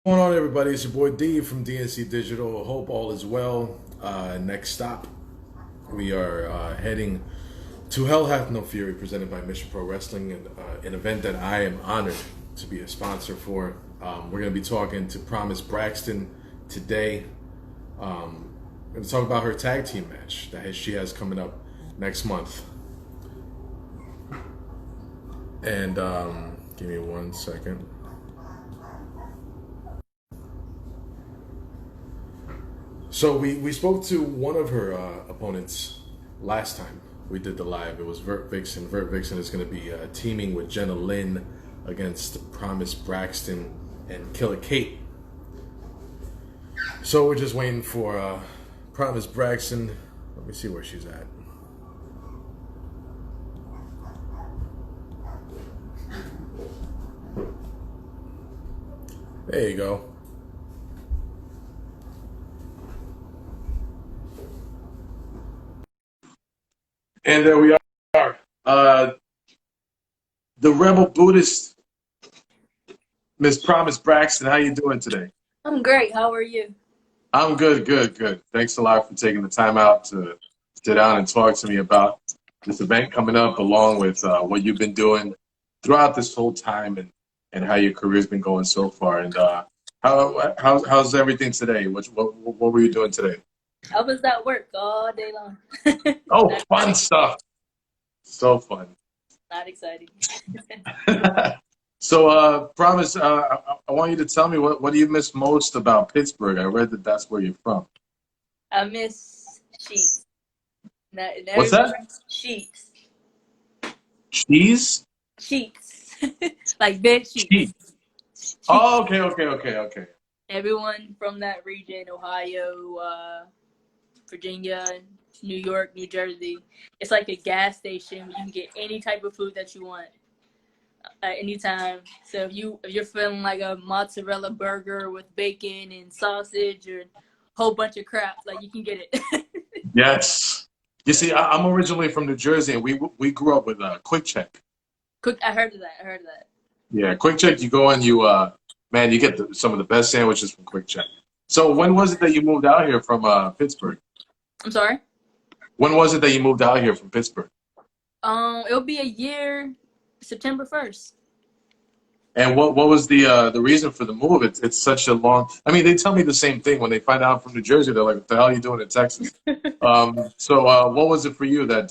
What's going on, everybody? It's your boy D from DNC Digital. Hope all is well. Next stop, we are heading to Hell Hath No Fury, presented by Mission Pro Wrestling, and an event that I am honored to be a sponsor for. We're going to be talking to Promise Braxton today. We're going to talk about her tag team match that she has coming up next month. And give me 1 second. So we spoke to one of her opponents last time we did the live. It was Vert Vixen. Vert Vixen is going to be teaming with Jenna Lynn against Promise Braxton and Killer Kate. So we're just waiting for Promise Braxton. Let me see where she's at. There you go. And there we are. The Rebel Buddhist, Miss Promise Braxton. How you doing today? I'm great. How are you? I'm good, good, good. Thanks a lot for taking the time out to sit down and talk to me about this event coming up, along with what you've been doing throughout this whole time, and how your career's been going so far. And how's everything today? What were you doing today? I was at work all day long. Oh, Not fun stuff. So fun. not exciting. So, Promise, I want you to tell me what do you miss most about Pittsburgh? I read that that's where you're from. I miss sheets. And What's everyone that? sheets. Cheese? Sheets. Like bed sheets. Cheese. Sheets. Oh, okay, okay, okay, okay. Everyone from that region, Ohio, Virginia, New York, New Jersey. It's like a gas station. You can get any type of food that you want at any time. So if you're feeling like a mozzarella burger with bacon and sausage or a whole bunch of crap, like you can get it. Yes. You see, I'm originally from New Jersey, and we grew up with Quick Check. Cook. I heard of that. I heard of that. Yeah, Quick Check. You go and man, you get some of the best sandwiches from Quick Check. So when was it that you moved out here from Pittsburgh? I'm sorry. When was it that you moved out here from Pittsburgh? It'll be a year, September 1st. And what was the reason for the move? It's such a long. I mean, they tell me the same thing when they find out I'm from New Jersey. They're like, "What the hell are you doing in Texas?" So what was it for you that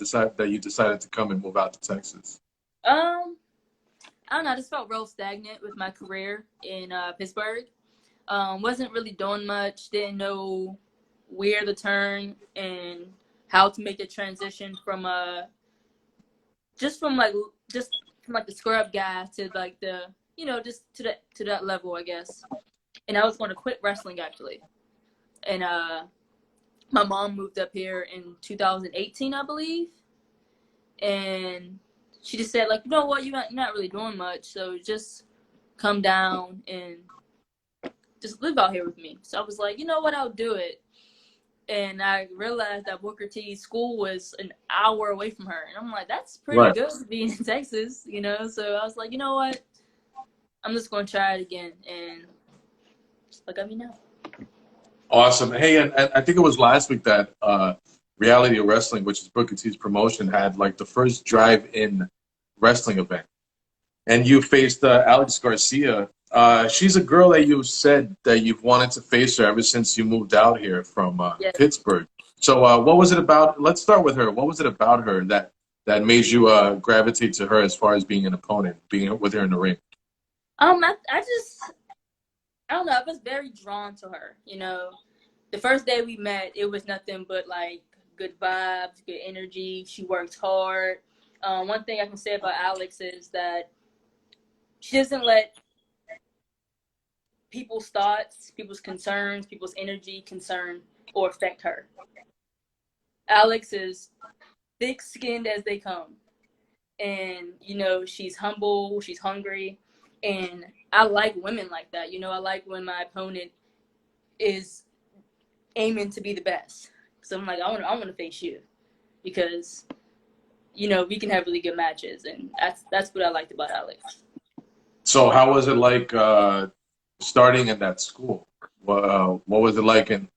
you decided to come and move out to Texas? Um, I don't know. I just felt real stagnant with my career in Pittsburgh. Wasn't really doing much. Didn't know where to turn and how to make the transition from just from like just from like the scrub guy to like the just to that level, I guess. And I was going to quit wrestling actually. And my mom moved up here in 2018, I believe, and she just said like, you know what, you're not really doing much, so just come down and just live out here with me. So I was like, you know what, I'll do it. And I realized that Booker T's school was an hour away from her. And I'm like, that's pretty Right. good to be in Texas, So I was like, you know what? I'm just going to try it again. And look at me now. Awesome. Hey, and I think it was last week that Reality of Wrestling, which is Booker T's promotion, had like the first drive-in wrestling event, and you faced Alex Garcia. She's a girl that you said that you've wanted to face her ever since you moved out here from Yes. Pittsburgh. So, what was it about? Let's start with her. What was it about her that made you gravitate to her as far as being an opponent, being with her in the ring? I just, I don't know. I was very drawn to her. The first day we met, it was nothing but like good vibes, good energy. She works hard. One thing I can say about Alex is that she doesn't let people's thoughts, people's concerns, people's energy concern or affect her. Alex is thick skinned as they come. And, she's humble, she's hungry. And I like women like that. I like when my opponent is aiming to be the best. So I'm like, I want to face you because, we can have really good matches. And that's what I liked about Alex. So, how was it like? starting in that school? What was it like, and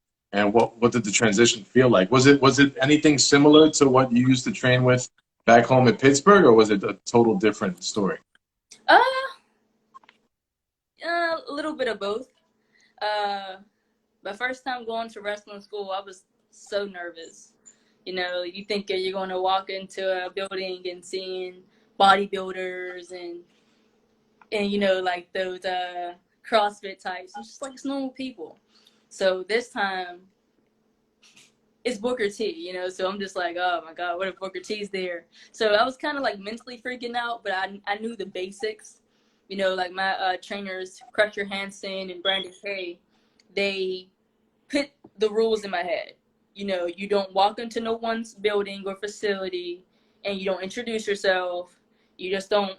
what did the transition feel like? Was it anything similar to what you used to train with back home in Pittsburgh, or was it a total different story? Uh, a little bit of both. Uh, my first time going to wrestling school, I was so nervous. You know, you think you're going to walk into a building and seeing bodybuilders and you know, like those CrossFit types. It's just like it's normal people. So this time it's Booker T, you know, so I'm just like, oh my God, what if Booker T's there? So I was kind of like mentally freaking out, but I knew the basics. You know, like my trainers, Crusher Hansen and Brandon Kay, they put the rules in my head. You know, you don't walk into no one's building or facility and you don't introduce yourself. You just don't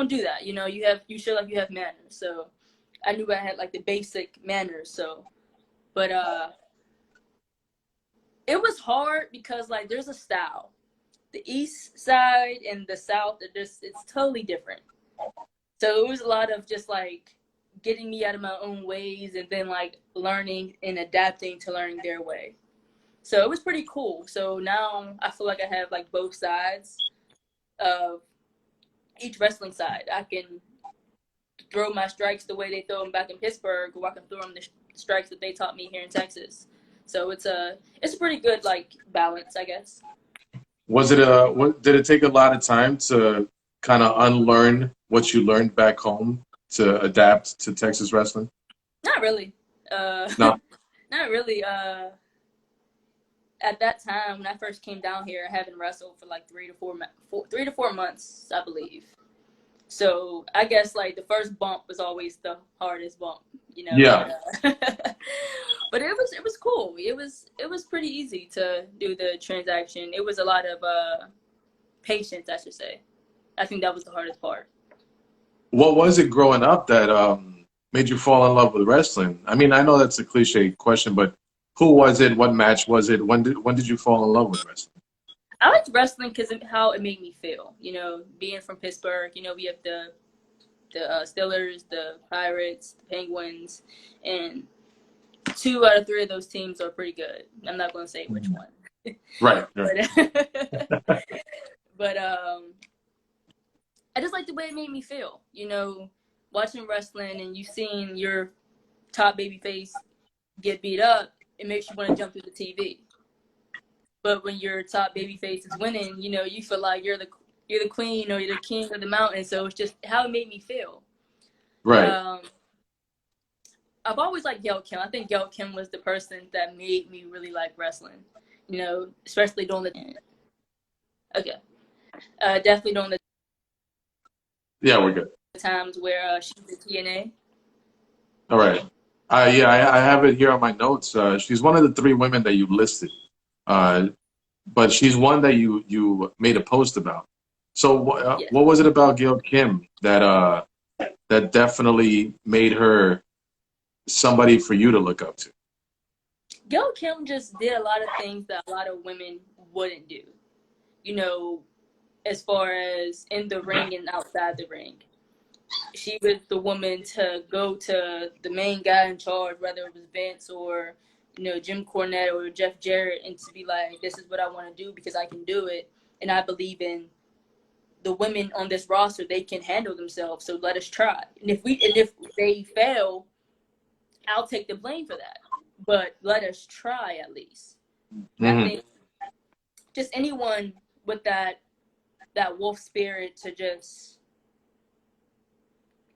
do that. You know, you show like you have manners. So I knew I had like the basic manners. So, but it was hard because like there's a style. The east side and the south are just it's totally different. So it was a lot of just like getting me out of my own ways and then like learning and adapting to learning their way. So it was pretty cool. So now I feel like I have like both sides of each wrestling side. I can throw my strikes the way they throw them back in Pittsburgh, or I can throw them the strikes that they taught me here in Texas. So it's a pretty good like balance, I guess. Did it take a lot of time to kind of unlearn what you learned back home to adapt to Texas wrestling? Not really. No. Not really. At that time when I first came down here, I haven't wrestled for like 3 to 4 months, I believe. So I guess like the first bump was always the hardest bump, you know. Yeah. But it was cool. It was pretty easy to do the transaction. It was a lot of patience, I should say. I think that was the hardest part. What was it growing up that made you fall in love with wrestling? I mean, I know that's a cliche question, but who was it? What match was it? When did you fall in love with wrestling? I liked wrestling because of how it made me feel. You know, being from Pittsburgh, you know, we have the Steelers, the Pirates, the Penguins, and 2 out of 3 of those teams are pretty good. I'm not going to say which one. Right. but, but I just like the way it made me feel. You know, watching wrestling and you seeing your top babyface get beat up, it makes you want to jump through the TV. But when your top babyface is winning, you know, you feel like you're the queen or you're the king of the mountain. So it's just how it made me feel. Right. I've always liked Gail Kim. I think Gail Kim was the person that made me really like wrestling. You know, especially during the definitely during the Yeah, we're good. times where she was at TNA. All right. Yeah, I have it here on my notes. She's one of the 3 women that you listed, uh, but she's one that you made a post about. So Yes. what was it about Gail Kim that definitely made her somebody for you to look up to? Gail Kim just did a lot of things that a lot of women wouldn't do. You know, as far as in the ring and outside the ring. She was the woman to go to the main guy in charge, whether it was Vince or, you know, Jim Cornette or Jeff Jarrett, and to be like, this is what I want to do because I can do it. And I believe in the women on this roster, they can handle themselves. So let us try. And if they fail, I'll take the blame for that. But let us try at least. And I think just anyone with that wolf spirit to just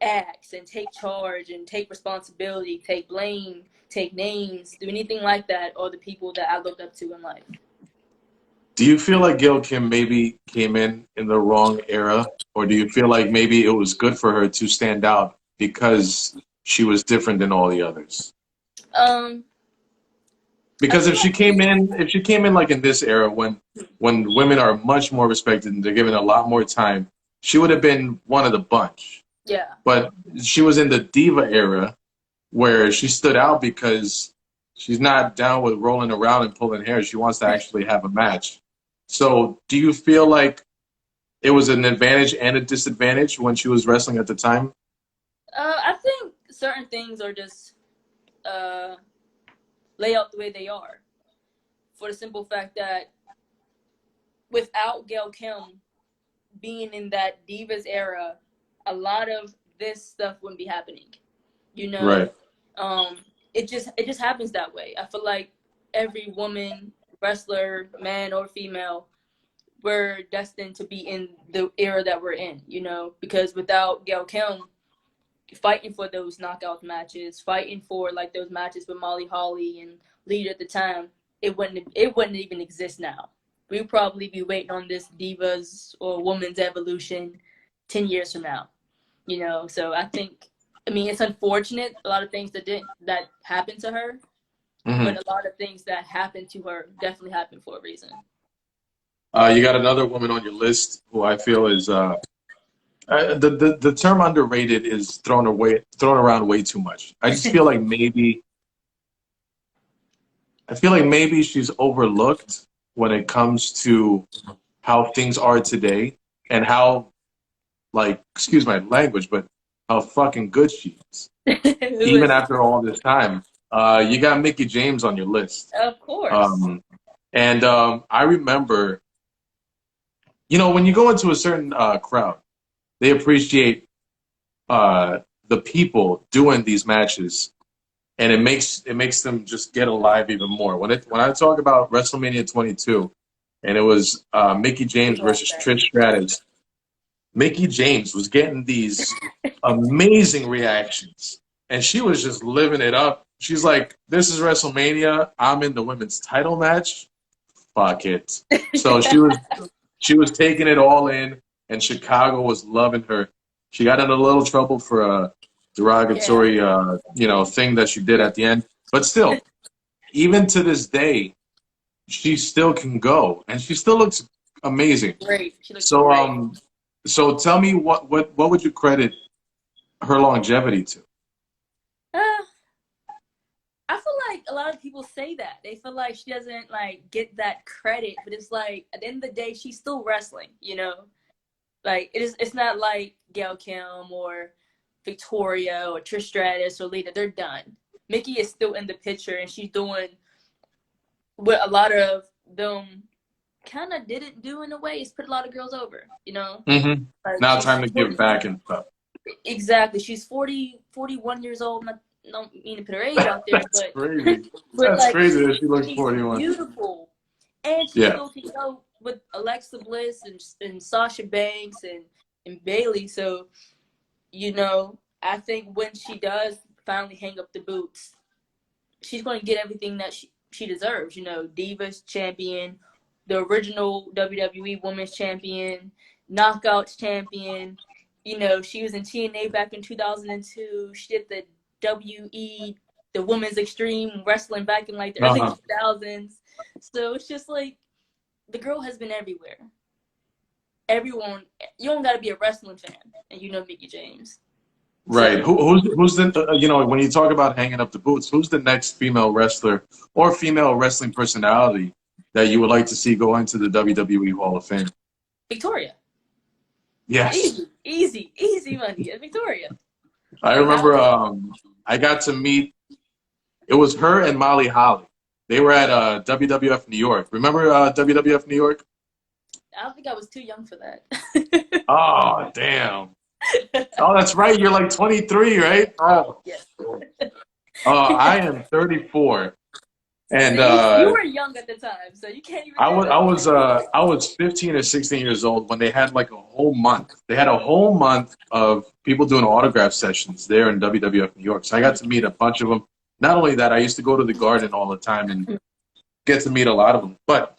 act and take charge and take responsibility, take blame, take names, do anything like that, are the people that I looked up to in life. Do you feel like Gail Kim maybe came in the wrong era, or do you feel like maybe it was good for her to stand out because she was different than all the others? Because if she came in like in this era when women are much more respected and they're given a lot more time, she would have been one of the bunch. Yeah. But she was in the diva era where she stood out because she's not down with rolling around and pulling hair. She wants to actually have a match. So do you feel like it was an advantage and a disadvantage when she was wrestling at the time? I think certain things are just lay out the way they are, for the simple fact that without Gail Kim being in that Divas era, a lot of this stuff wouldn't be happening. You know, Right. It just happens that way. I feel like every woman, wrestler, man or female, we're destined to be in the era that we're in. You know, because without Gail Kim fighting for those knockout matches, fighting for like those matches with Molly Holly and Lita at the time, it wouldn't even exist now. We'd probably be waiting on this Divas or Women's Evolution 10 years from now. You know, so I mean, it's unfortunate, a lot of things that happened to her, but a lot of things that happened to her definitely happened for a reason. You got another woman on your list who I feel is the term underrated is thrown around way too much. I just feel like maybe she's overlooked when it comes to how things are today and how, like, excuse my language, but how fucking good she is. Even after all this time. You got Mickie James on your list. Of course. I remember, you know, when you go into a certain crowd, they appreciate the people doing these matches, and it makes them just get alive even more. When I talk about WrestleMania 22, and it was Mickie James versus Trish Stratus, Mickie James was getting these amazing reactions, and she was just living it up. She's like, "This is WrestleMania. I'm in the women's title match. Fuck it." So she was taking it all in, and Chicago was loving her. She got in a little trouble for a derogatory, thing that she did at the end. But still, even to this day, she still can go, and she still looks amazing. Great. She looks great. So tell me, what would you credit her longevity to? I feel like a lot of people say that. They feel like she doesn't like get that credit, but it's like at the end of the day, she's still wrestling, you know? Like it's not like Gail Kim or Victoria or Trish Stratus or Lita, they're done. Mickie is still in the picture, and she's doing what a lot of them kind of didn't do in a way, is put a lot of girls over, you know? Mm-hmm. Like, now time to give back and stuff. Exactly. She's 41 years old. I don't mean to put her age out there, That's but crazy. but That's like, crazy that she looks she's 41. beautiful. And she still can go with Alexa Bliss and Sasha Banks and Bailey. So, you know, I think when she does finally hang up the boots, she's going to get everything that she deserves. You know, Divas champion, the original WWE Women's Champion, Knockouts champion. You know, she was in TNA back in 2002. She did the WE, the Women's Extreme Wrestling back in like the early 2000s. So it's just like the girl has been everywhere. Everyone, you don't got to be a wrestling fan, and you know Mickie James. Right. So, who's the when you talk about hanging up the boots, who's the next female wrestler or female wrestling personality that you would like to see go into the WWE Hall of Fame? Victoria. Yes. Easy money. Victoria. I remember I got to meet, it was her and Molly Holly. They were at WWF New York. Remember WWF New York? I don't think I was too young for that. Oh, damn. Oh, that's right. You're like 23, right? Oh, yes. I am 34. And you were young at the time, so you can't even. I was 15 or 16 years old when they had like a whole month. They had a whole month of people doing autograph sessions there in WWF New York. So I got to meet a bunch of them. Not only that, I used to go to the Garden all the time and get to meet a lot of them. But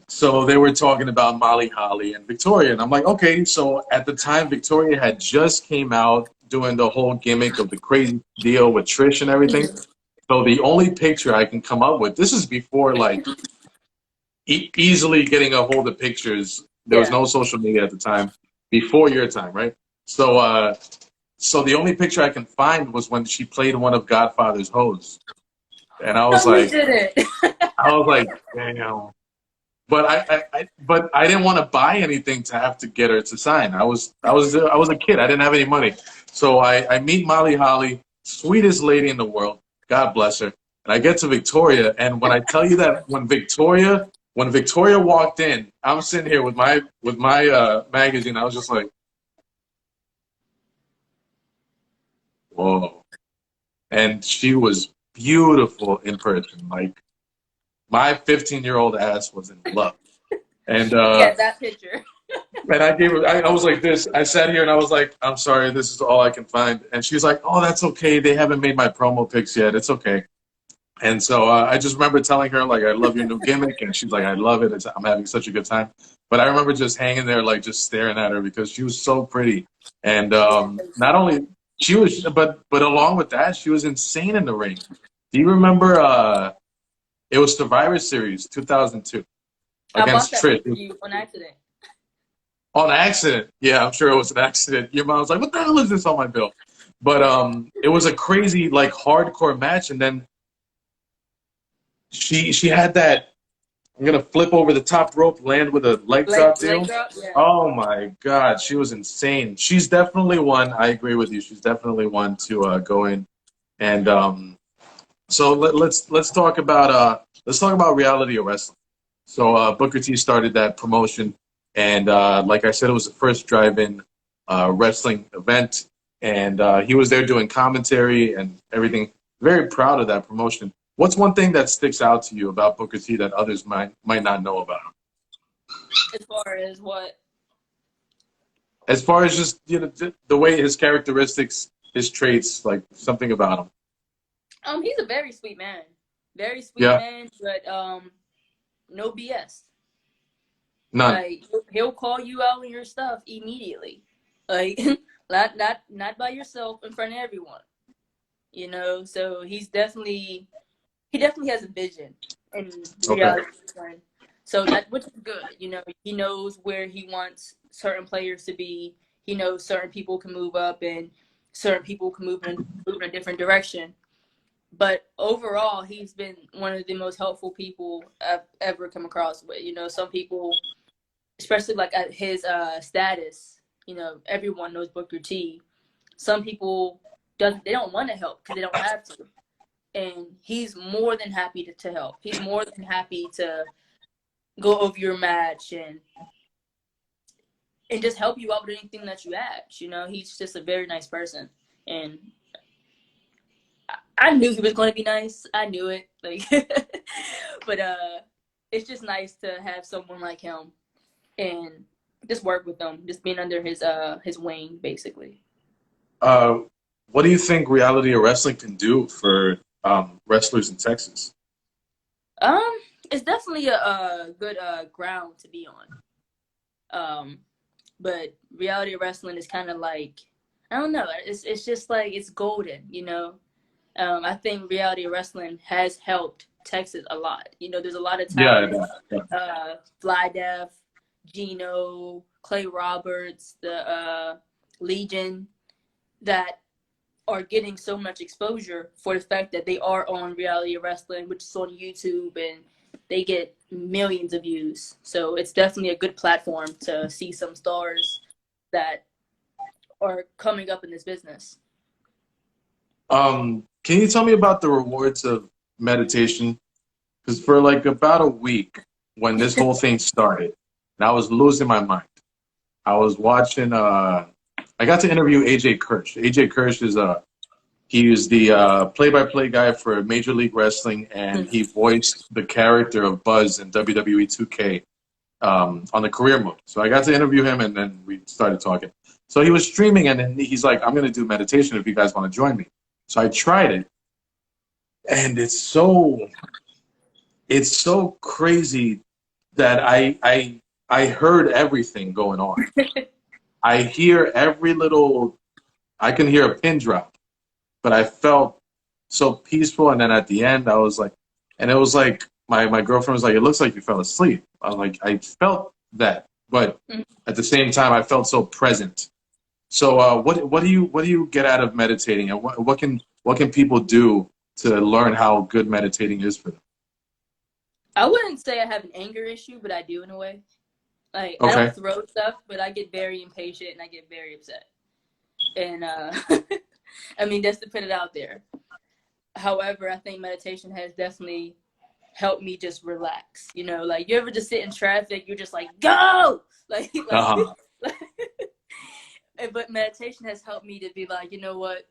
so they were talking about Molly Holly and Victoria, and I'm like, okay. So at the time, Victoria had just came out doing the whole gimmick of the crazy deal with Trish and everything. So the only picture I can come up with, this is before like easily getting a hold of pictures. There was no social media at the time, before your time, right? So so the only picture I can find was when she played one of Godfather's hoes. And I was like, damn. But I didn't want to buy anything to have to get her to sign. I was a kid. I didn't have any money. So I meet Molly Holly. sweetest lady in the world. God bless her. And I get to Victoria, and when I tell you that when Victoria walked in, I'm sitting here with my magazine. I was just like, whoa. And she was beautiful in person. Like my 15-year-old ass was in love. And Yeah, that picture. and I gave her, I was like this. I sat here and I was like, I'm sorry, this is all I can find. And she's like, oh, that's okay. They haven't made my promo pics yet. It's okay. And so I just remember telling her, like, I love your new gimmick. And she's like, I love it. I'm having such a good time. But I remember just hanging there, like, just staring at her because she was so pretty. And not only she was, but along with that, she was insane in the ring. Do you remember it was Survivor Series 2002 I bought against that Trish? for you on accident. On accident. Yeah, I'm sure it was an accident. Your mom was like, what the hell is this on my bill? But it was a crazy, like, hardcore match. And then she had that, I'm going to flip over the top rope, land with a leg drop deal. Leg drop, yeah. Oh, my God. She was insane. She's definitely one. I agree with you. She's definitely one to go in. And so let's talk about reality of wrestling. So Booker T started that promotion. And like I said, it was the first drive-in wrestling event. And he was there doing commentary and everything. Very proud of that promotion. What's one thing that sticks out to you about Booker T that others might not know about him? As far as what? As far as just, the way his characteristics, his traits, like something about him. He's a very sweet man. Very sweet man, but no BS. None. Like he'll call you out on your stuff immediately. Like not by yourself in front of everyone. So he definitely has a vision and reality. Okay. So which is good. He knows where he wants certain players to be. He knows certain people can move up and certain people can move in a different direction. But overall, he's been one of the most helpful people I've ever come across with. Some people, especially like at his status, everyone knows Booker T. Some people they don't want to help because they don't have to. And he's more than happy to help. He's more than happy to go over your match and just help you out with anything that you ask. He's just a very nice person. And I knew he was going to be nice. I knew it. But it's just nice to have someone like him and just work with him, just being under his wing, basically. What do you think reality of wrestling can do for wrestlers in Texas? It's definitely a good ground to be on. But reality of wrestling is kind of like, I don't know. It's just like it's golden, I think reality of wrestling has helped Texas a lot. There's a lot of talent. Yeah. Fly Def, Gino, Clay Roberts, the Legion that are getting so much exposure for the fact that they are on reality of wrestling, which is on YouTube, and they get millions of views. So it's definitely a good platform to see some stars that are coming up in this business. Can you tell me about the rewards of meditation? Because for like about a week when this whole thing started, and I was losing my mind. I was watching, I got to interview AJ Kirsch. AJ Kirsch is he was the play-by-play guy for Major League Wrestling, and he voiced the character of Buzz in WWE 2K on the career mode. So I got to interview him, and then we started talking. So he was streaming, and then he's like, I'm going to do meditation if you guys want to join me. So I tried it, and it's so crazy that I heard everything going on. I hear every little, I can hear a pin drop, but I felt so peaceful. And then at the end, I was like, and it was like, my girlfriend was like, it looks like you fell asleep. I was like, I felt that, but at the same time, I felt so present. So what do you get out of meditating, and what can people do to learn how good meditating is for them? I wouldn't say I have an anger issue, but I do in a way. Like okay. I don't throw stuff, but I get very impatient and I get very upset. And I mean, just to put it out there. However, I think meditation has definitely helped me just relax. You know, like you ever just sit in traffic, you're just like, go! Uh-huh. Like but meditation has helped me to be like, you know what?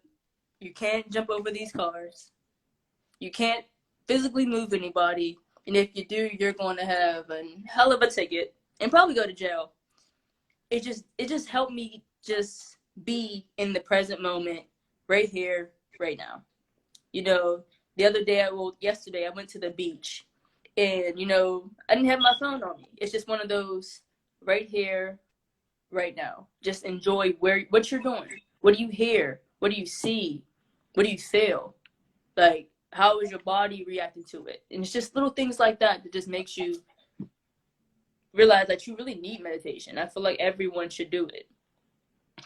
You can't jump over these cars. You can't physically move anybody. And if you do, you're going to have a hell of a ticket and probably go to jail. It just helped me just be in the present moment, right here, right now. You know, the other day, yesterday, I went to the beach, and you know, I didn't have my phone on me. It's just one of those right here, right now. Just enjoy what you're doing. What do you hear? What do you see? What do you feel? Like, how is your body reacting to it? And it's just little things like that that just makes you realize that you really need meditation. I feel like everyone should do it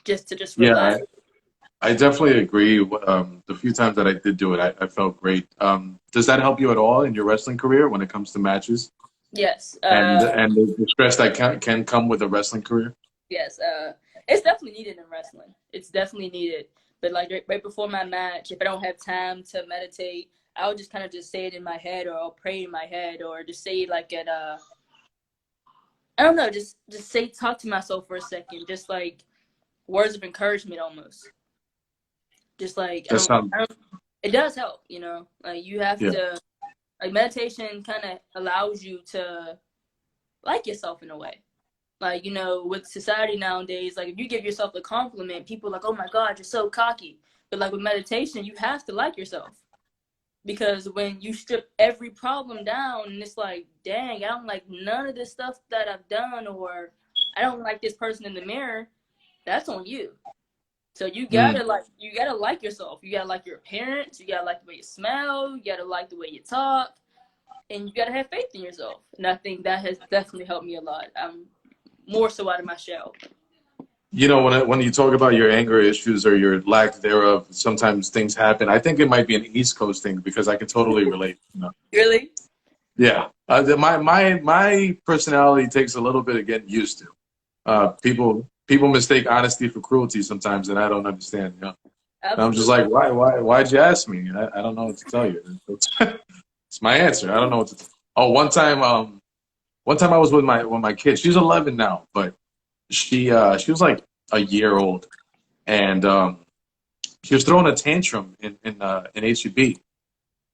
just to Yeah, relax. I definitely agree. The few times that I did do it, I felt great. Does that help you at all in your wrestling career when it comes to matches Yes. and the stress that can come with a wrestling career? Yes. It's definitely needed in wrestling. It's definitely needed. But like right before my match, if I don't have time to meditate, I'll just kind of just say it in my head, or I'll pray in my head, or just say it like at I don't know, just say, talk to myself for a second, just like words of encouragement almost. Just like That sounds, it does help, you know. Like you have yeah. to, like meditation kind of allows you to like yourself in a way. Like, you know, with society nowadays, like if you give yourself a compliment, people are like, oh my God, you're so cocky. But like with meditation, you have to like yourself. Because when you strip every problem down and it's like, dang, I don't like none of this stuff that I've done, or I don't like this person in the mirror, that's on you. So you gotta like yourself. You gotta like your appearance, you gotta like the way you smell, you gotta like the way you talk, and you gotta have faith in yourself. And I think that has definitely helped me a lot. I'm more so out of my shell. You know, when you talk about your anger issues or your lack thereof, sometimes things happen. I think it might be an East Coast thing because I can totally relate. You know? Really? Yeah, my personality takes a little bit of getting used to. People mistake honesty for cruelty sometimes, and I don't understand. You know? And I'm just Absolutely. like, why'd you ask me? I don't know what to tell you. It's my answer. I don't know what to. Oh, one time I was with my kid. She's 11 now, but she was like a year old, and she was throwing a tantrum in HEB.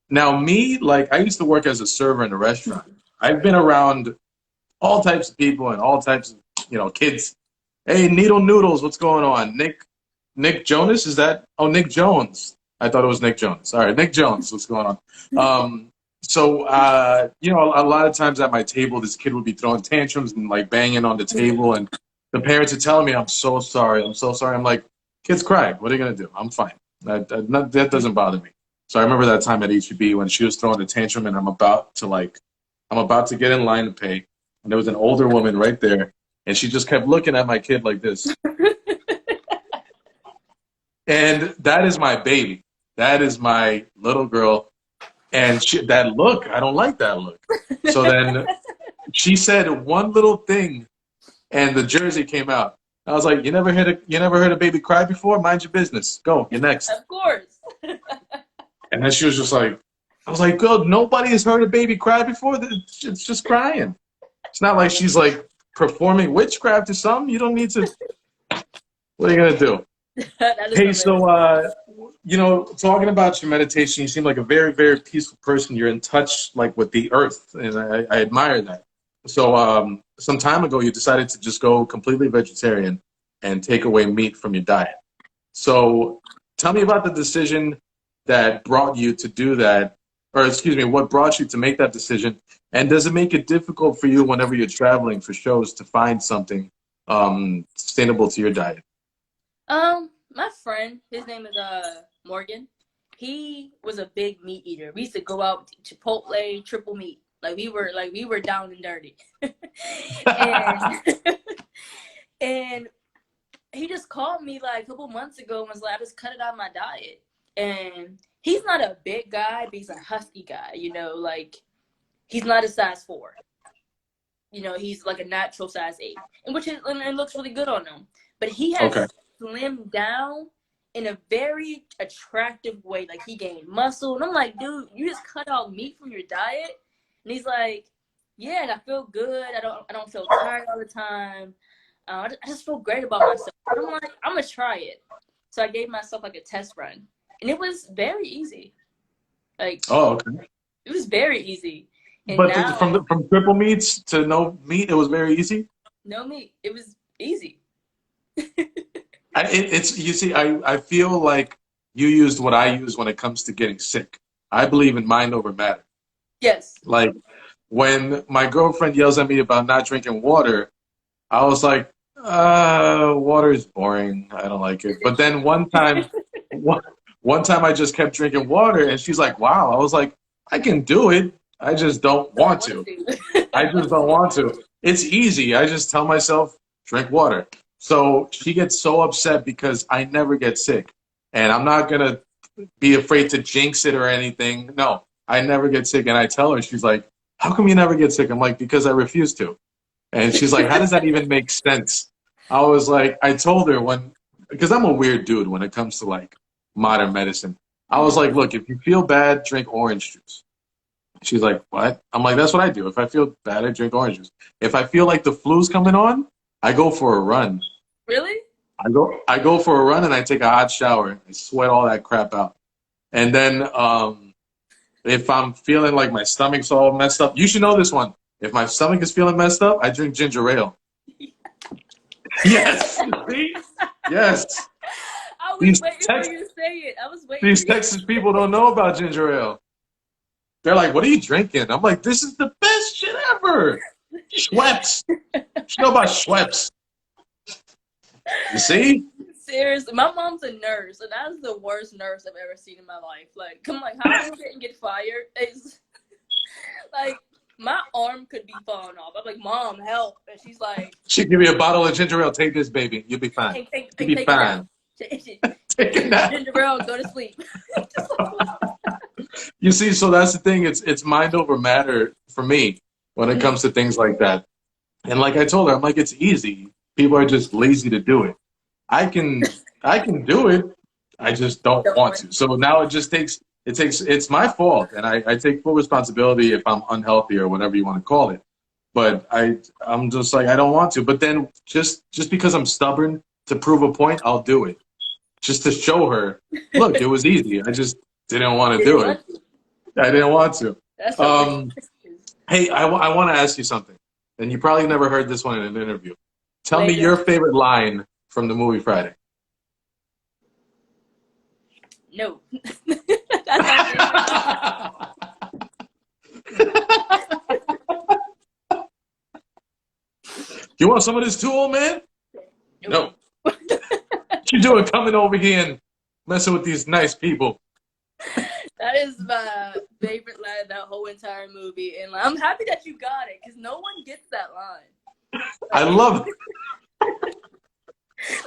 Now me, like I used to work as a server in a restaurant. I've been around all types of people and all types of kids. Hey, Needle Noodles, what's going on? Nick Jonas, is that? Oh, Nick Jones. I thought it was Nick Jones. All right, Nick Jones, what's going on? A lot of times at my table, this kid would be throwing tantrums and like banging on the table, and the parents are telling me, "I'm so sorry, I'm so sorry." I'm like, "Kids cry. What are you gonna do? I'm fine. That doesn't bother me." So I remember that time at HEB when she was throwing a tantrum, and I'm about to get in line to pay, and there was an older woman right there, and she just kept looking at my kid like this. And that is my baby. That is my little girl. And that look, I don't like that look. So then she said one little thing, and the jersey came out. I was like, you never heard a baby cry before? Mind your business. Go, you're next. Of course. And then she was just like, I was like, girl, nobody has heard a baby cry before. It's just crying. It's not like she's like performing witchcraft or something. You don't need to. What are you gonna do? Hey, so talking about your meditation, you seem like a very, very peaceful person. You're in touch like with the earth, and I admire that. So some time ago, you decided to just go completely vegetarian and take away meat from your diet. So tell me about the decision that brought you to do that, or excuse me, what brought you to make that decision, and does it make it difficult for you whenever you're traveling for shows to find something sustainable to your diet? My friend, his name is Morgan. He was a big meat eater. We used to go out to Chipotle, triple meat. Like we were down and dirty. and and he just called me like a couple months ago and was like, I just cut it out of my diet. And he's not a big guy, but he's a husky guy, like he's not a size 4. He's like a natural size 8. And it looks really good on him. But he has slimmed down in a very attractive way. Like, he gained muscle. And I'm like, dude, you just cut out meat from your diet? And he's like, yeah, and I feel good. I don't feel tired all the time. I just feel great about myself. And I'm like, I'm going to try it. So I gave myself like a test run. And it was very easy. Like, Oh, okay. It was very easy. And But now, from triple meats to no meat, it was very easy? no meat. It was easy. You see, I feel like you used what I use when it comes to getting sick. I believe in mind over matter. Yes. Like, when my girlfriend yells at me about not drinking water, I was like, water is boring. I don't like it. But then one time I just kept drinking water, and she's like, wow. I was like, I can do it. I just don't want to. I just don't want to. It's easy. I just tell myself, drink water. So she gets so upset because I never get sick. And I'm not going to be afraid to jinx it or anything. No, I never get sick. And I tell her, she's like, how come you never get sick? I'm like, because I refuse to. And she's like, how does that even make sense? I was like, I told her because I'm a weird dude when it comes to like modern medicine. I was like, look, if you feel bad, drink orange juice. She's like, what? I'm like, that's what I do. If I feel bad, I drink orange juice. If I feel like the flu's coming on, I go for a run. Really? I go for a run and I take a hot shower. I sweat all that crap out. And then if I'm feeling like my stomach's all messed up, you should know this one. If my stomach is feeling messed up, I drink ginger ale. Yes. See? Yes. I was waiting for you to say it. I was waiting. These Texas people don't know about ginger ale. They're like, what are you drinking? I'm like, this is the best shit ever. Schweppes. You know about Schweppes. You see? Seriously, my mom's a nurse, and that's the worst nurse I've ever seen in my life. Like, I'm like, how come you didn't get fired? It's like, my arm could be falling off. I'm like, Mom, help. And she's like, she'll give you a bottle of ginger ale. Take this, baby. You'll be fine. You'll be fine. Take it out. Ginger ale, go to sleep. You see, so that's the thing. It's mind over matter for me when it comes to things like that. And like I told her, I'm like, it's easy. People are just lazy to do it. I can do it. I just don't want to. So now it's my fault, and I take full responsibility if I'm unhealthy or whatever you want to call it. But I'm just like, I don't want to. But then just because I'm stubborn to prove a point, I'll do it. Just to show her, look, it was easy. I just didn't want to do it. I didn't want to. Hey, I want to ask you something. And you probably never heard this one in an interview. Tell me your favorite line from the movie Friday. No. You want some of this too, old man? No. What you doing coming over here and messing with these nice people? That is my favorite line of that whole entire movie. And I'm happy that you got it, because no one gets that line. I love it.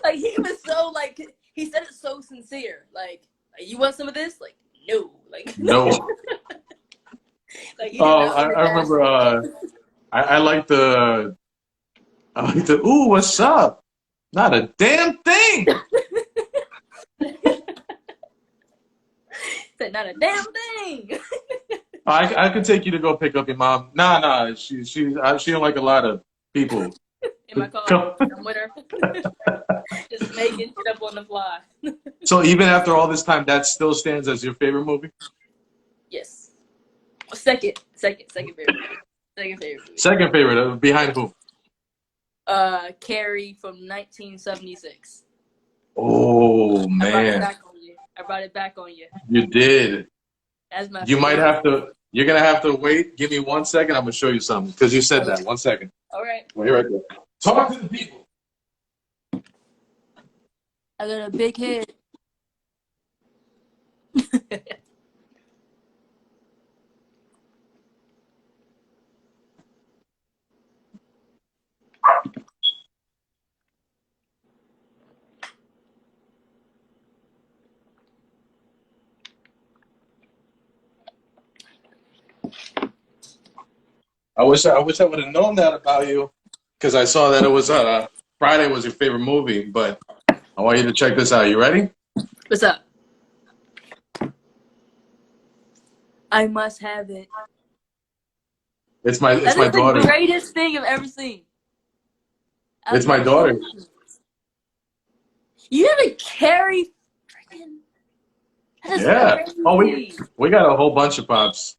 Like, he was so, like, he said it so sincere. Like, you want some of this? Like, no. Like, no. Like, I remember I like the ooh, what's up? Not a damn thing. Said not a damn thing. I could take you to go pick up your mom. Nah, she don't like a lot of people. In my car, I'm with her. Just making shit up on the fly. So even after all this time, that still stands as your favorite movie? Yes. Second favorite. Second favorite movie. Second favorite, behind who? Carrie from 1976. Oh man. I brought it back on you. You did. That's my You favorite. might have to. You're gonna have to wait. Give me 1 second. I'm gonna show you something because you said that. 1 second. All right. Wait right there. Talk to the people. I got a big head. I wish I would have known that about you because I saw that it was Friday was your favorite movie. But I want you to check this out. You ready? What's up? I must have it. It's my That is daughter. the greatest thing I've ever seen. It's my daughter. You have a Carrie freaking. That is Yeah. crazy. Oh, we got a whole bunch of pops.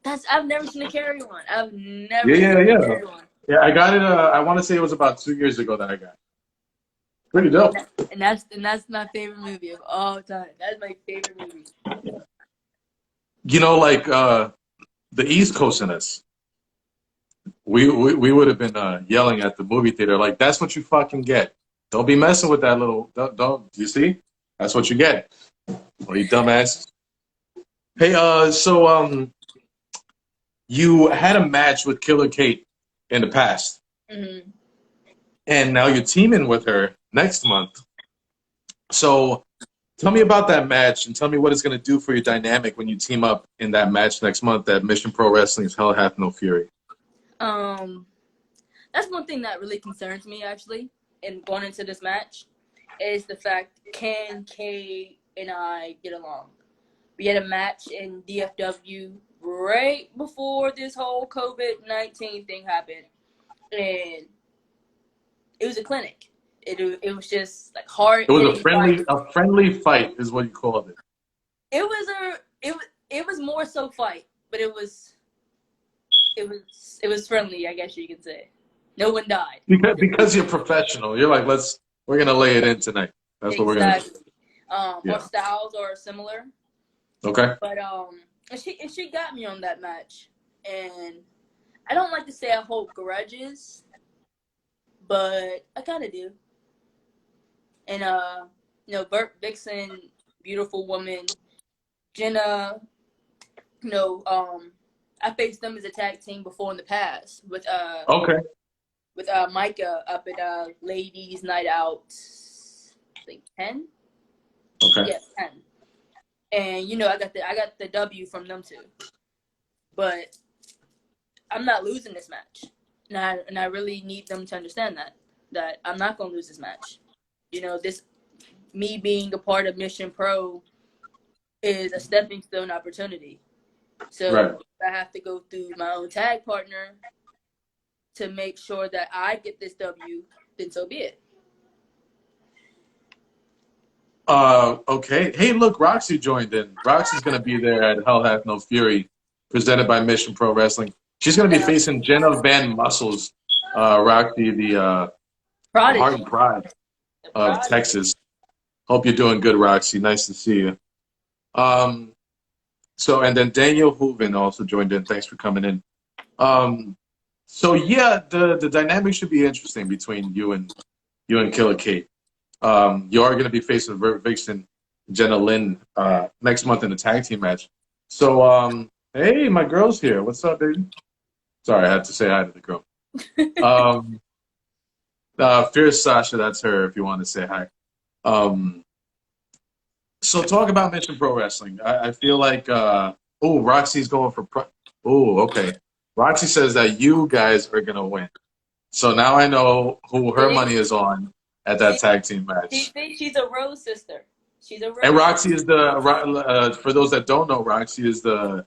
I've never seen a Carrie one. I've never Yeah, seen yeah, a yeah. Carrie one. Yeah, I got it. I want to say it was about 2 years ago that I got it. Pretty dope. And that's my favorite movie of all time. That's my favorite movie. You know, like the East Coast in us, we would have been yelling at the movie theater like, "That's what you fucking get. Don't be messing with that little. Don't you see? That's what you get. Well, you dumbass." Hey, you had a match with Killer Kate in the past, Mm-hmm. and now you're teaming with her next month. So, tell me about that match, and tell me what it's going to do for your dynamic when you team up in that match next month at Mission Pro Wrestling's Hell Hath No Fury. That's one thing that really concerns me actually in going into this match is the fact, can Kay and I get along? We had a match in DFW right before this whole COVID-19 thing happened, and it was a clinic. It was just like hard. It was a friendly fight, is what you called it. It was more so fight, but it was friendly, I guess you could say. No one died. Because you're professional. You're like, we're gonna lay it in tonight. That's what we're gonna do. Our styles are similar. Okay. But and she got me on that match, and I don't like to say I hold grudges, but I kind of do. And Burt Vixen, beautiful woman, Jenna, I faced them as a tag team before in the past with Micah up at Ladies Night Out, I think 10. Okay. Yeah, 10. And I got the W from them two. But I'm not losing this match. And I really need them to understand that I'm not going to lose this match. This me being a part of Mission Pro is a stepping stone opportunity. So right. if I have to go through my own tag partner to make sure that I get this W, then so be it. Okay. Hey, look, Roxy joined in. Roxy's going to be there at Hell Hath No Fury, presented by Mission Pro Wrestling. She's going to be facing Jenna Van Muscles, Roxy, the Heart and Pride of Texas. Hope you're doing good, Roxy. Nice to see you. And then Daniel Hooven also joined in. Thanks for coming in. The dynamic should be interesting between you and Killer Kate. You are going to be facing Burt Vixen, Jenna Lynn next month in a tag team match. So, hey, my girl's here. What's up, baby? Sorry, I had to say hi to the girl. Fierce Sasha, that's her if you want to say hi. So talk about Mission Pro Wrestling. I feel like, Roxy's going for okay. Roxy says that you guys are going to win. So now I know who her money is on at that tag team match. She thinks she's a Rose sister. And Roxy is for those that don't know, Roxy is the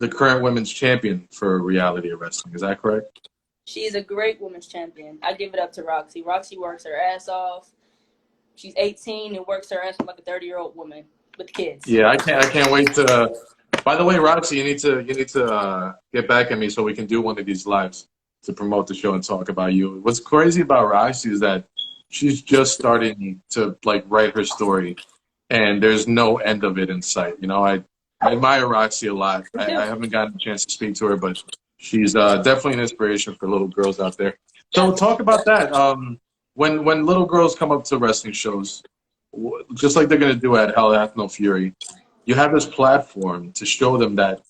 current women's champion for reality of wrestling. Is that correct? She is a great women's champion. I give it up to Roxy. Roxy works her ass off. She's 18 and works her ass off like a 30-year-old woman with kids. Yeah, I can't wait to. By the way, Roxy, you need to get back at me so we can do one of these lives to promote the show and talk about you. What's crazy about Roxy is that she's just starting to write her story, and there's no end of it in sight. I admire Roxy a lot. I haven't gotten a chance to speak to her, but she's definitely an inspiration for little girls out there. So talk about that. When little girls come up to wrestling shows, just like they're going to do at Hell Hath No Fury, you have this platform to show them that,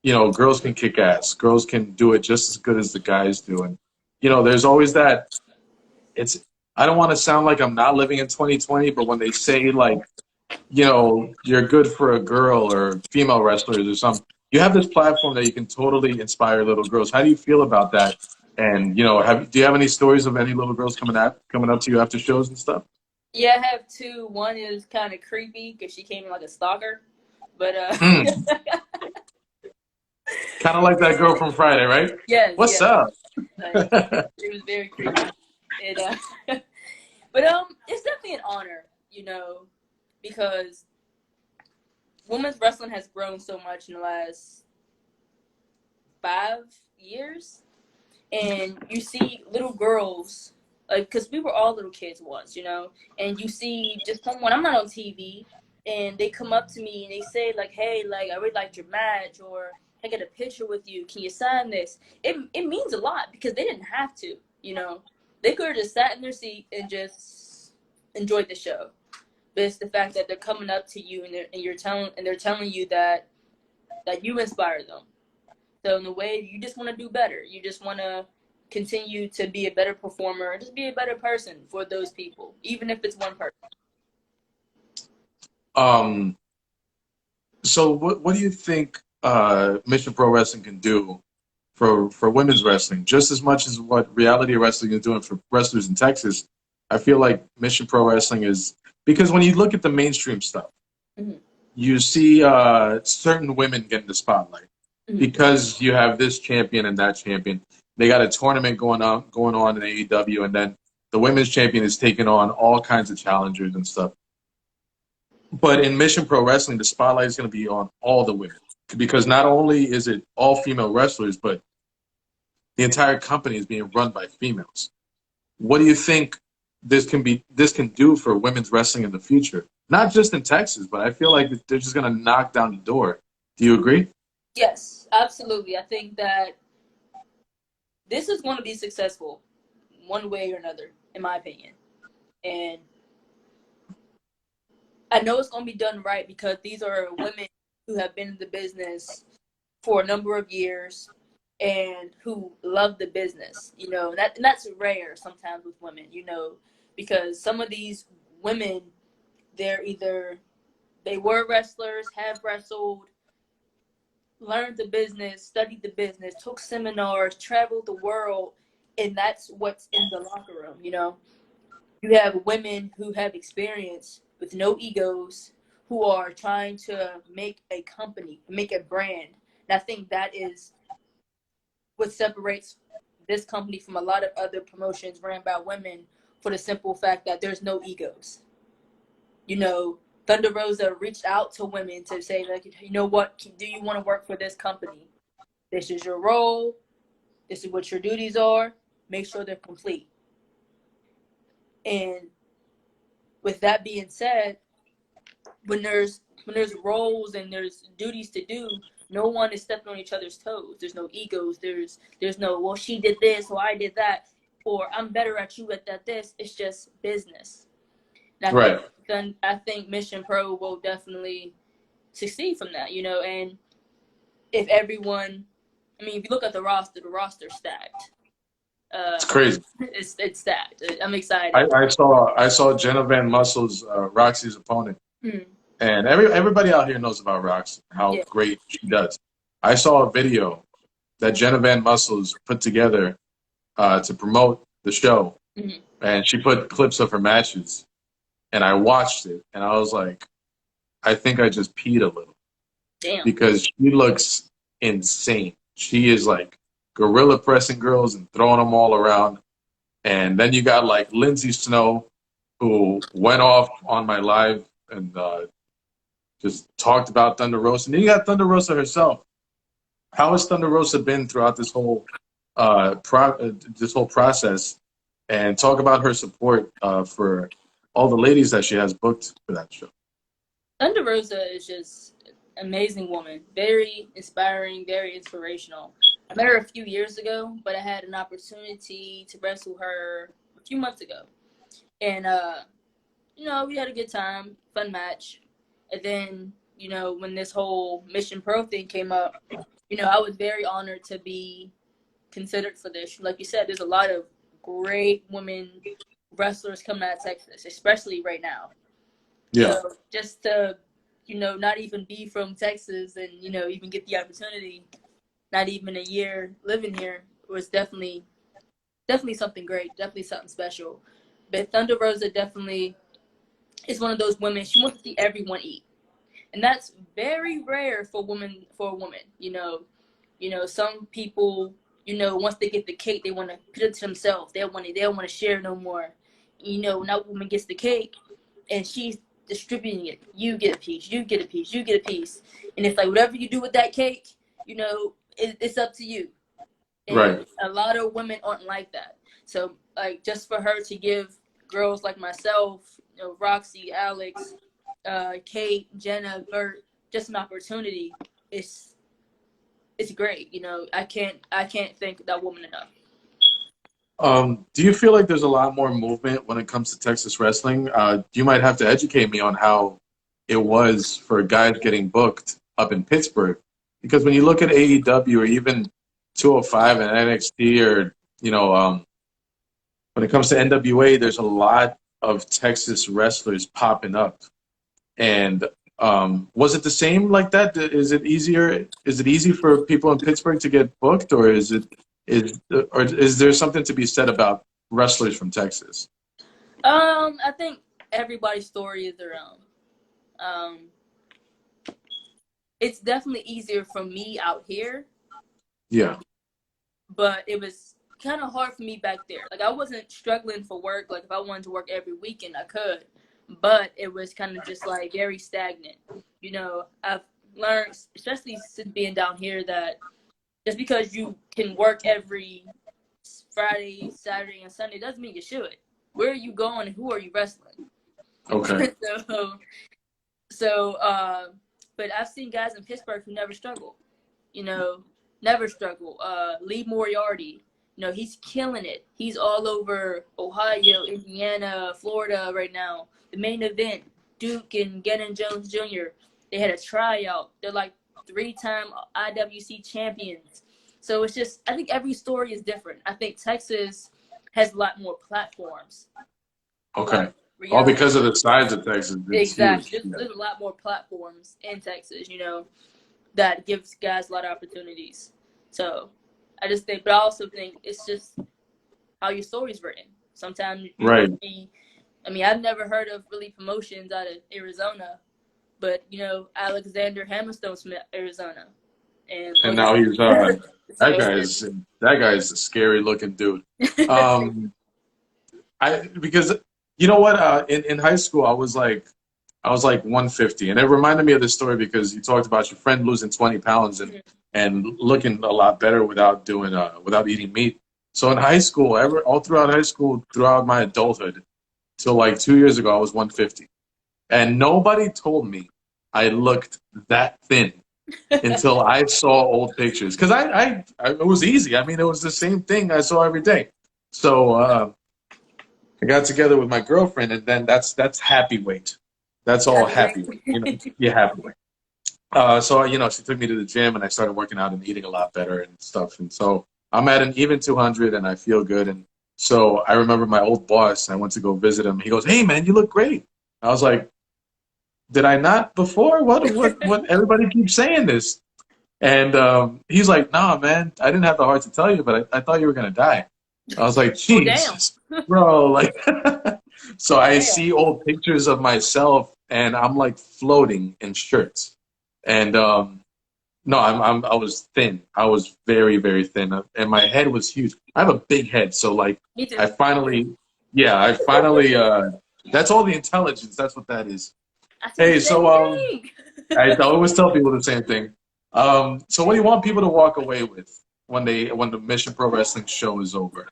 girls can kick ass. Girls can do it just as good as the guys do. And, there's always that. I don't want to sound like I'm not living in 2020, but when they say, you're good for a girl or female wrestlers or something, you have this platform that you can totally inspire little girls. How do you feel about that? And, do you have any stories of any little girls coming up to you after shows and stuff? Yeah, I have two. One is kind of creepy because she came in like a stalker, but Mm, kind of like that girl from Friday, right? yes, What's yes, up? like it was very creepy. It but it's definitely an honor, because women's wrestling has grown so much in the last 5 years, and you see little girls, like, because we were all little kids once, and you see just someone, I'm not on TV, and they come up to me and they say, like, hey, like, I really liked your match, or I get a picture with you, can you sign this? It means a lot because they didn't have to, they could have just sat in their seat and just enjoyed the show. But it's the fact that they're coming up to you, and they're telling you that you inspire them. So in a way, you just want to do better. You just want to continue to be a better performer, just be a better person for those people, even if it's one person. um, so what do you think Mission Pro Wrestling can do for women's wrestling, just as much as what reality wrestling is doing for wrestlers in Texas? I feel like Mission Pro Wrestling is, because when you look at the mainstream stuff, Mm-hmm. you see certain women getting the spotlight Mm-hmm. because you have this champion and that champion. They got a tournament going on in AEW, and then the women's champion is taking on all kinds of challengers and stuff. But in Mission Pro Wrestling, the spotlight is going to be on all the women, because not only is it all female wrestlers, but the entire company is being run by females. What do you think this can do for women's wrestling in the future? Not just in Texas, but I feel like they're just going to knock down the door. Do you agree? Yes, absolutely. I think that this is going to be successful one way or another, in my opinion. And I know it's going to be done right because these are women who have been in the business for a number of years and who love the business, and that's rare sometimes with women, because some of these women, they were wrestlers, have wrestled, learned the business, studied the business, took seminars, traveled the world, and that's what's in the locker room, You have women who have experience with no egos, who are trying to make a company, make a brand. And I think that is what separates this company from a lot of other promotions ran by women, for the simple fact that there's no egos. Thunder Rosa reached out to women to say, like, you know what, do you want to work for this company? This is your role. This is what your duties are. Make sure they're complete. And with that being said, when there's roles and there's duties to do, no one is stepping on each other's toes. There's no egos. There's no, well, she did this or I did that, or I'm better at you at that. This it's just business. And Right. I think Mission Pro will definitely succeed from that. And if everyone, I mean, if you look at the roster's stacked. It's crazy. It's stacked. I'm excited. I saw Jenna Van Muscle's Roxy's opponent, Hmm. and everybody out here knows about Roxy, how Yeah. great she does. I saw a video that Jenna Van Muscles put together to promote the show, Hmm. and she put clips of her matches, and I watched it, and I was like, I think I just peed a little, Damn. because she looks insane. She is like gorilla pressing girls and throwing them all around. And then you got like Lindsay Snow, who went off on my live and just talked about Thunder Rosa. And then you got Thunder Rosa herself. How has Thunder Rosa been throughout this whole process? And talk about her support for all the ladies that she has booked for that show. Thunder Rosa is just an amazing woman. Very inspiring, very inspirational. I met her a few years ago, but I had an opportunity to wrestle her a few months ago. And, we had a good time, fun match. And then, when this whole Mission Pro thing came up, I was very honored to be considered for this. Like you said, there's a lot of great women wrestlers coming out of Texas, especially right now. Yeah. So just to, not even be from Texas and, even get the opportunity, not even a year living here, was definitely something great, definitely something special. But Thunder Rosa definitely is one of those women. She wants to see everyone eat, and that's very rare for women. For a woman, some people, once they get the cake, they want to put it to themselves. They don't want to share no more. When that woman gets the cake, and she's distributing it, you get a piece, you get a piece, you get a piece, and it's like whatever you do with that cake, it's up to you. Right. And a lot of women aren't like that. So, like, just for her to give girls like myself, Roxy, Alex, Kate, Jenna, Bert, just an opportunity, it's great. I can't thank that woman enough. Do you feel like there's a lot more movement when it comes to Texas wrestling? You might have to educate me on how it was for guys getting booked up in Pittsburgh, because when you look at AEW or even 205 and NXT, or when it comes to NWA, there's a lot of Texas wrestlers popping up. And was it the same like that? Is it easier? Is it easy for people in Pittsburgh to get booked, or is there something to be said about wrestlers from Texas? I think everybody's story is their own. It's definitely easier for me out here. Yeah. But it was kind of hard for me back there. Like, I wasn't struggling for work. Like, if I wanted to work every weekend, I could. But it was kind of just, like, very stagnant. I've learned, especially since being down here, that just because you can work every Friday, Saturday, and Sunday doesn't mean you should. Where are you going and who are you wrestling? Okay. But I've seen guys in Pittsburgh who never struggle. Never struggle. Lee Moriarty, he's killing it. He's all over Ohio, Indiana, Florida right now. The main event, Duke and Gannon Jones Jr., they had a tryout. They're like 3-time IWC champions. So it's just, I think every story is different. I think Texas has a lot more platforms. Okay. All because of the size of Texas. Exactly. There's a lot more platforms in Texas, that gives guys a lot of opportunities. So I just think, but I also think it's just how your story's written. Sometimes right. I've never heard of really promotions out of Arizona, but Alexander Hammerstone's from Arizona, and now he's that guy's a scary looking dude. Because you know what, in high school I was like 150, and it reminded me of this story because you talked about your friend losing 20 pounds and looking a lot better without eating meat. So in high school, all throughout high school, throughout my adulthood, till like 2 years ago, I was 150, and nobody told me I looked that thin until I saw old pictures. Because it was easy. I mean, it was the same thing I saw every day. So I got together with my girlfriend, and then that's happy weight. That's all happy weight. Yeah, happy weight. So she took me to the gym, and I started working out and eating a lot better and stuff. And so I'm at an even 200, and I feel good. And so I remember my old boss. I went to go visit him. He goes, "Hey, man, you look great." I was like, "Did I not before? What? Everybody keeps saying this." And he's like, "Nah, man, I didn't have the heart to tell you, but I thought you were gonna die." I was like, "Jesus, bro!" Like, so I see old pictures of myself, and I'm like floating in shirts. And no, I was thin. I was very, very thin, and my head was huge. I have a big head, so like, I finally. That's all the intelligence. That's what that is. Hey, so I always tell people the same thing. So what do you want people to walk away with when the Mission Pro Wrestling show is over?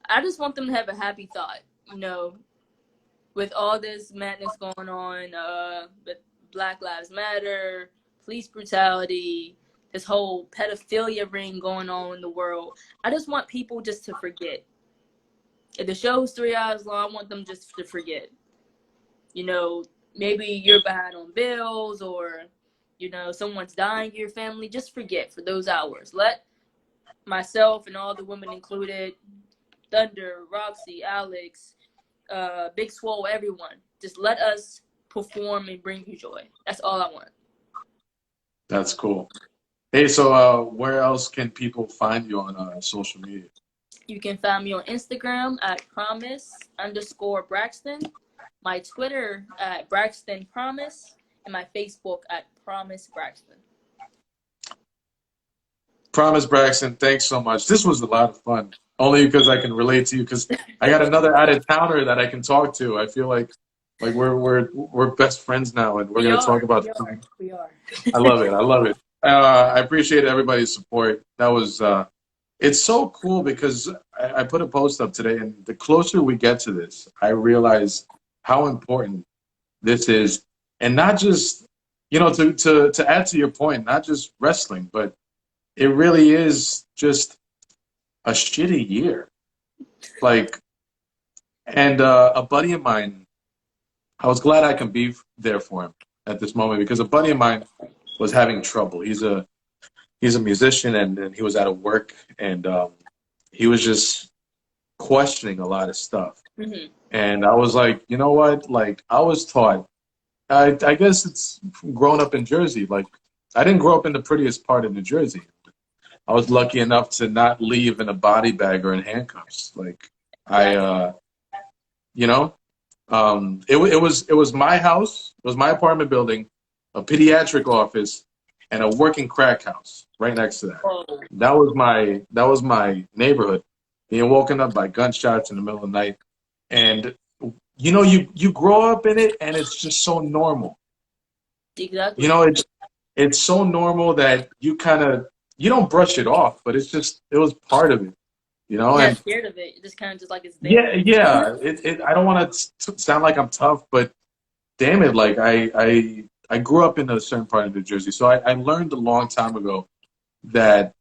I just want them to have a happy thought, with all this madness going on, with Black Lives Matter, police brutality, this whole pedophilia ring going on in the world. I just want people just to forget. If the show's 3 hours long, I want them just to forget. Maybe you're behind on bills, or, someone's dying in your family. Just forget for those hours. Let myself and all the women included, Thunder, Roxy, Alex, Big Swole, everyone, just let us perform and bring you joy. That's all I want. That's cool. Hey, so where else can people find you on social media? You can find me on Instagram at Promise _Braxton. my Twitter at Braxton Promise, and my Facebook at Promise Braxton. Promise Braxton, thanks so much. This was a lot of fun. Only because I can relate to you, because I got another out of towner that I can talk to. I feel like we're best friends now, and we're gonna talk about. We are. I love it. I love it. I appreciate everybody's support. That was. It's so cool because I put a post up today, and the closer we get to this, I realize how important this is, and not just to add to your point, not just wrestling, but it really is just a shitty year. Like, and a buddy of mine, I was glad I can be there for him at this moment, because a buddy of mine was having trouble. He's a musician, and he was out of work, and he was just questioning a lot of stuff. Mm-hmm. And I was like, you know what? Like, I was taught, I guess it's grown up in Jersey. Like, I didn't grow up in the prettiest part of New Jersey. I was lucky enough to not leave in a body bag or in handcuffs. Like, it was my house, it was my apartment building, a pediatric office, and a working crack house right next to that. Oh. That was my neighborhood. Being woken up by gunshots in the middle of the night, and you grow up in it, and it's just so normal. Exactly. It's so normal that you don't brush it off, but it was part of it. You're not scared of it. It's just kind of just like it's there. Yeah. I don't want to sound like I'm tough, but damn it, like I grew up in a certain part of New Jersey, so I learned a long time ago that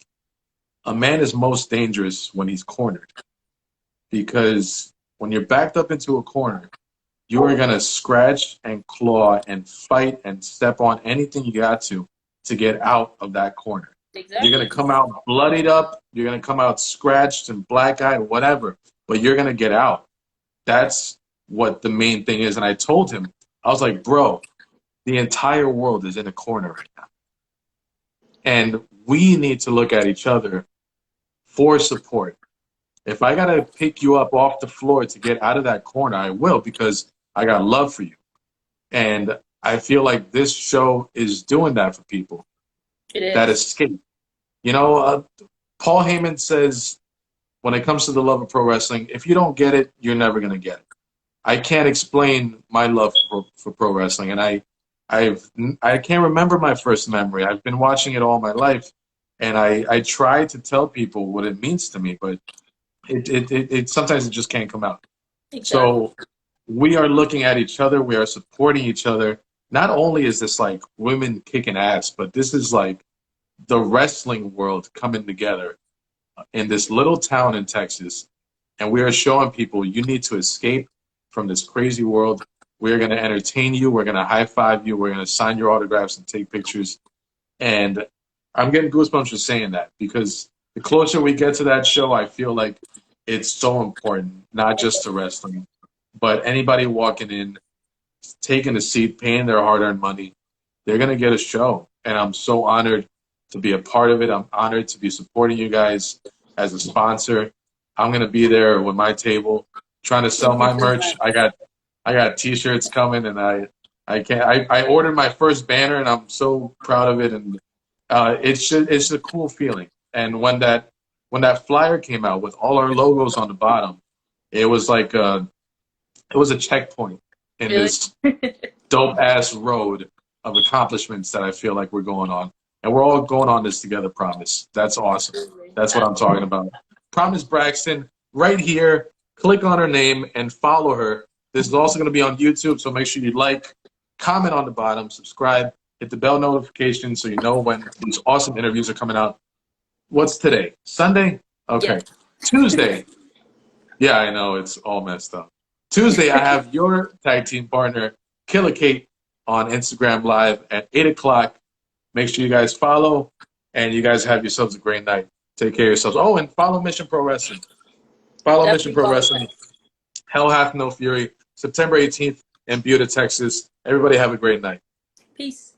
a man is most dangerous when he's cornered, because when you're backed up into a corner, you are gonna scratch and claw and fight and step on anything you got to get out of that corner. Exactly. You're gonna come out bloodied up. You're gonna come out scratched and black-eyed, whatever. But you're gonna get out. That's what the main thing is. And I told him, I was like, bro, the entire world is in a corner right now, and we need to look at each other for support. If I gotta pick you up off the floor to get out of that corner, I will, because I got love for you. And I feel like this show is doing that for people. It is. That escape. Paul Heyman says, when it comes to the love of pro wrestling, if you don't get it, you're never going to get it. I can't explain my love for pro wrestling, and I can't remember my first memory. I've been watching it all my life, and I try to tell people what it means to me, but it sometimes it just can't come out. Exactly. So we are looking at each other. We are supporting each other. Not only is this like women kicking ass, but this is like the wrestling world coming together in this little town in Texas. And we are showing people, you need to escape from this crazy world. We're going to entertain you. We're going to high five you. We're going to sign your autographs and take pictures. And I'm getting goosebumps just saying that, because the closer we get to that show, I feel like it's so important, not just to wrestling, but anybody walking in, taking a seat, paying their hard-earned money, they're going to get a show. And I'm so honored to be a part of it. I'm honored to be supporting you guys as a sponsor. I'm going to be there with my table trying to sell my merch. I got T-shirts coming, and I ordered my first banner, and I'm so proud of it. And it's a cool feeling. And when that flyer came out with all our logos on the bottom, it was like it was a checkpoint in this dope ass road of accomplishments that I feel like we're going on. And we're all going on this together, Promise. That's awesome. That's what I'm talking about. Promise Braxton, right here. Click on her name and follow her. This is also going to be on YouTube, so make sure you like, comment on the bottom, subscribe, hit the bell notification so you know when these awesome interviews are coming out. What's today? Sunday? Okay. Yeah. Tuesday. Yeah, I know. It's all messed up. Tuesday, I have your tag team partner, Killer Kate, on Instagram Live at 8 o'clock. Make sure you guys follow, and you guys have yourselves a great night. Take care of yourselves. Oh, and follow Mission Pro Wrestling. Follow Mission Pro Wrestling. Hell Hath No Fury, September 18th in Buda, Texas. Everybody have a great night. Peace.